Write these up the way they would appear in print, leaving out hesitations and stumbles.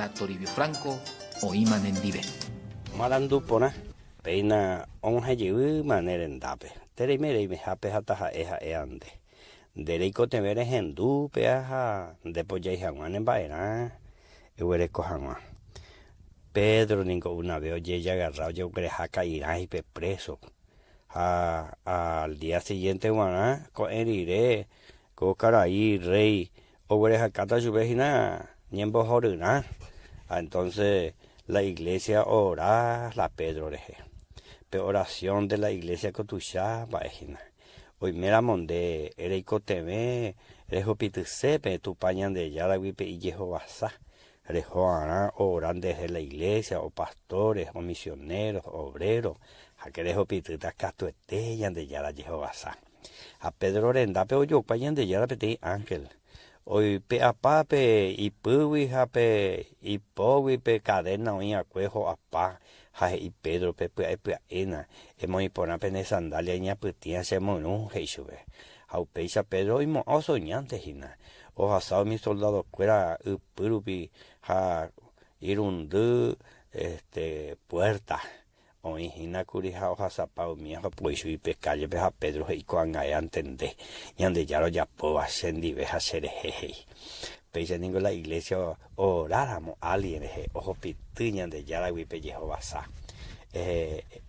para Toribio Franco o Imanendive. Marandupona, peina onhayu manerendape. Tereime hape hataja ande. Dereiko temere hendu peaja después ya hangwan en baera. Eureco hangwan. Pedro ningo una vez oye ya agarrado yo grejaca irá y preso. Al día siguiente guana con iré con caraí rey o grejacata su vecina niembo joruna. Entonces la iglesia ora la Pedro reje. Pero oración de la iglesia cotuchá vagina. Hoy mera monde ereiko teme rejo pitusepe tu pañan de yara wipe y Jehová. Rejoana oran desde la iglesia, o pastores, o misioneros, obreros, a que rejo pitutas catuetellan de yara Jehová. A Pedro renda pe oyo pañan de yara peti ángel. Hoy pe apape y puwi hape y powi pe cadena oí acuejo apa. Jae y Pedro pepe ena hemos ipona pene sandalia ña putia se monun heisube aupeisa Pedro y mo soñante hina o asado mi soldado fuera purubi ha irundu puerta o hina curija o zapao mia pues y pecalle beja Pedro y cuanga entende y ande ya lo ya po ascendi beja sereje. Peisa ningo la iglesia oráramos alguien ojo pituñan de yara wipe Jehová sa.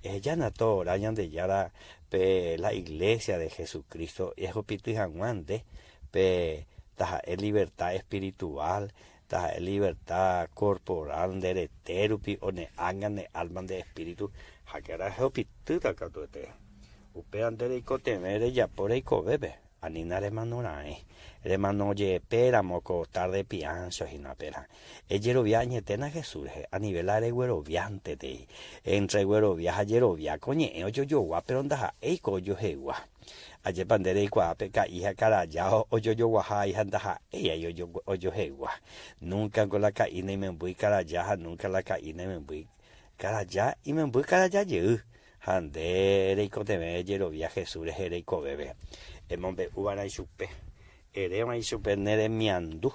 Ya nato orañan de yara pe la iglesia de Jesucristo ojo pituñan guande pe taja es libertad espiritual taja es libertad corporal de terupi o ne angan de alma de espíritu hakera ojo pituta katuete upean de ikotemere ya por eco bebe anina remanorae remano ye pera moco tarde pianso hinapera ellero viaje tena Jesús a nivel areguero viante de entre güero viaja yero via coñe yo gua pero ndaja eiko yo hewa aye pandere kwa peka hija cara ya o yo guaja hija ndaja ella yo hewa nunca con la caína y me voy cara ya nunca la caína y me voy cara ya y me voy cara ya yo hande reiko teme yero via Jesús reiko bebe emombe ubana y supe erema y supe nere miandu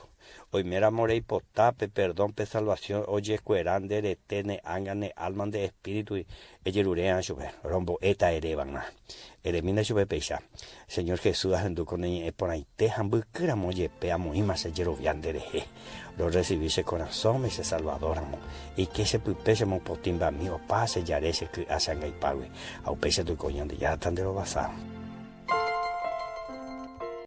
hoy mera more potape perdón pe salvación oye cuerande de tene angane alman de espíritu y eyerurean supe rombo eta erebana eremina supe peisa Señor Jesús andu con ella por ahí te hambucra moye pea moima se yeroviande de lo recibise corazón me se salvadoramo y que se pupese mo potimba mío pase yarese que asanga y pague au pese tu coñande ya tan de lo basado.